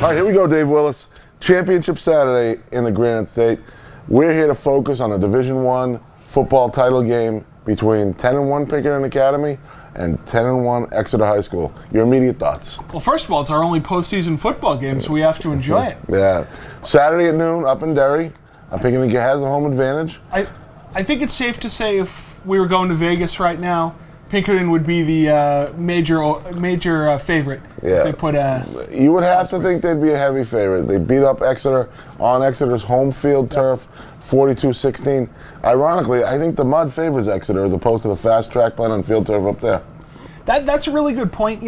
All right, here we go, Dave Willis. Championship Saturday in the Granite State. We're here to focus on the Division I football title game between 10-1 Pinkerton Academy and 10-1 Exeter High School. Your immediate thoughts? Well, first of all, it's our only postseason football game, so we have to enjoy it. Yeah. Saturday at noon up in Derry. Pinkerton has a home advantage. I think it's safe to say if we were going to Vegas right now, Pinkerton would be the major favorite. Yeah. If they put you would have to think they'd be a heavy favorite. They beat up Exeter on Exeter's home field turf, 42-16. Ironically, I think the mud favors Exeter as opposed to the fast track playing on field turf up there. That's a really good point.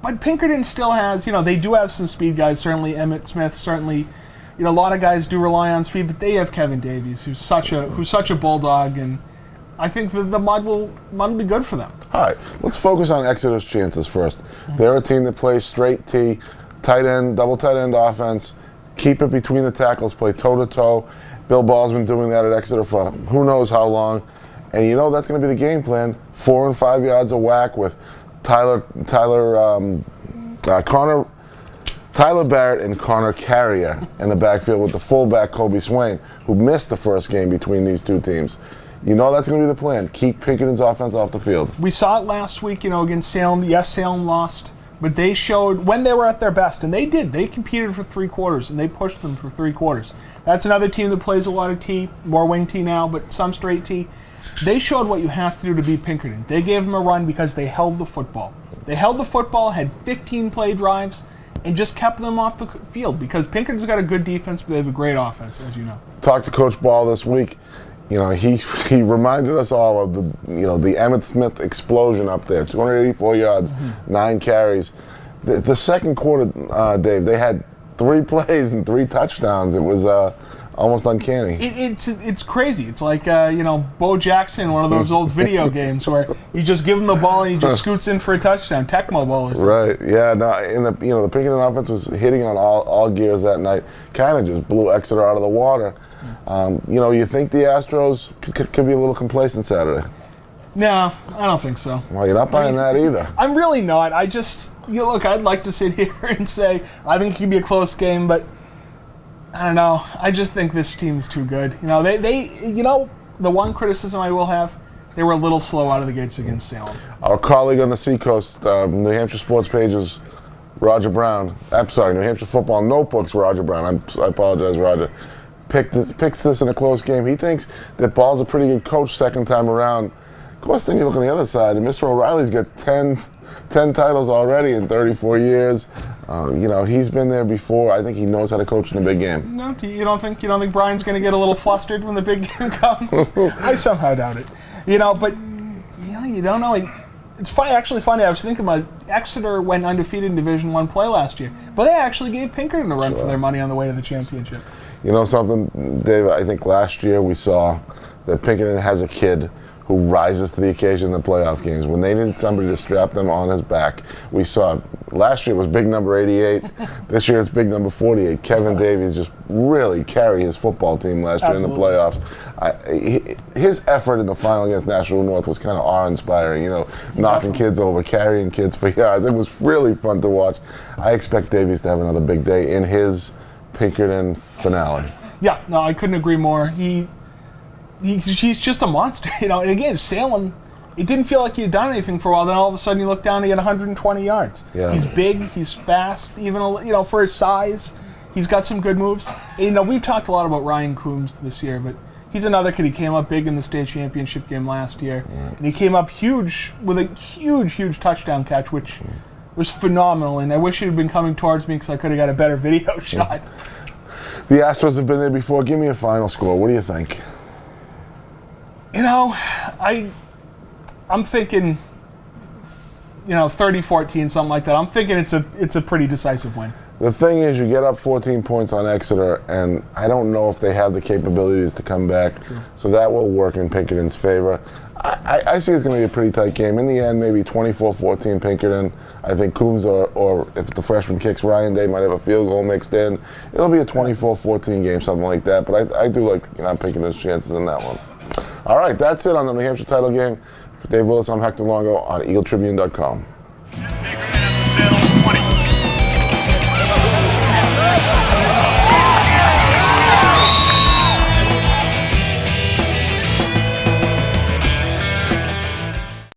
But Pinkerton still has, they do have some speed guys. Certainly Emmett Smith. Certainly, a lot of guys do rely on speed. But they have Kevin Davies, who's such a bulldog, and I think the mud will be good for them. All right, let's focus on Exeter's chances first. They're a team that plays straight T, tight end, double tight end offense, keep it between the tackles, play toe-to-toe. Bill Ball's been doing that at Exeter for who knows how long. And that's going to be the game plan. 4 and 5 yards a whack with Tyler Barrett and Connor Carrier in the backfield with the fullback Kobe Swain, who missed the first game between these two teams. That's going to be the plan. Keep Pinkerton's offense off the field. We saw it last week, against Salem. Yes, Salem lost, but they showed when they were at their best, and they did. They competed for 3 quarters, and they pushed them for 3 quarters. That's another team that plays a lot of T, more wing T now, but some straight T. They showed what you have to do to beat Pinkerton. They gave them a run because they held the football. They held the football, had 15 play drives, and just kept them off the field because Pinkerton's got a good defense, but they have a great offense, as you know. Talked to Coach Ball this week. He reminded us all of the Emmett Smith explosion up there. 284 yards, 9 carries. The second quarter, Dave, they had 3 plays and 3 touchdowns. It was almost uncanny. It's crazy. It's like Bo Jackson, one of those old video games where you just give him the ball and he just scoots in for a touchdown. Tecmo Bowl or something. Right. Yeah. No. The Pinkerton offense was hitting on all gears that night. Kind of just blew Exeter out of the water. You think the Astros could be a little complacent Saturday? No, I don't think so. Well, you're not buying that either. I'm really not. I just, look, I'd like to sit here and say I think it could be a close game, but I don't know. I just think this team's too good. The one criticism I will have, they were a little slow out of the gates against Salem. Our colleague on the Seacoast, New Hampshire Sports Pages, Roger Brown. I'm sorry, New Hampshire Football Notebooks, Roger Brown. I apologize, Roger. Picks this in a close game. He thinks that Ball's a pretty good coach second time around. Of course, then you look on the other side, and Mr. O'Reilly's got 10 titles already in 34 years. He's been there before. I think he knows how to coach in a big game. No, you don't think Brian's going to get a little flustered when the big game comes? I somehow doubt it. But you don't know. It's actually funny. I was thinking about Exeter went undefeated in Division I play last year, but they actually gave Pinkerton a run for their money on the way to the championship. You know something, Dave? I think last year we saw that Pinkerton has a kid who rises to the occasion in the playoff games. When they needed somebody to strap them on his back, we saw last year it was big number 88. This year it's big number 48. Kevin Davies just really carried his football team last year in the playoffs. His effort in the final against National North was kind of awe-inspiring, knocking kids over, carrying kids for yards. It was really fun to watch. I expect Davies to have another big day in his Pinkerton finale. Yeah, no, I couldn't agree more. He's just a monster, And again, Salem, it didn't feel like he had done anything for a while. Then all of a sudden, you look down, he had 120 yards. Yeah. He's big, he's fast, even for his size, he's got some good moves. We've talked a lot about Ryan Coombs this year, but he's another kid. He came up big in the state championship game last year, and he came up huge with a huge touchdown catch, which was phenomenal. And I wish it had been coming towards me because I could have got a better video shot. The Astros have been there before. Give me a final score. What do you think? I'm thinking, 30-14, something like that. I'm thinking it's a pretty decisive win. The thing is, you get up 14 points on Exeter, and I don't know if they have the capabilities to come back, so that will work in Pinkerton's favor. I see it's going to be a pretty tight game. In the end, maybe 24-14 Pinkerton. I think Coombs or if the freshman kicks, Ryan Day might have a field goal mixed in. It'll be a 24-14 game, something like that, but I do like Pinkerton's chances in that one. All right, that's it on the New Hampshire title game. For Dave Willis, I'm Hector Longo on EagleTribune.com.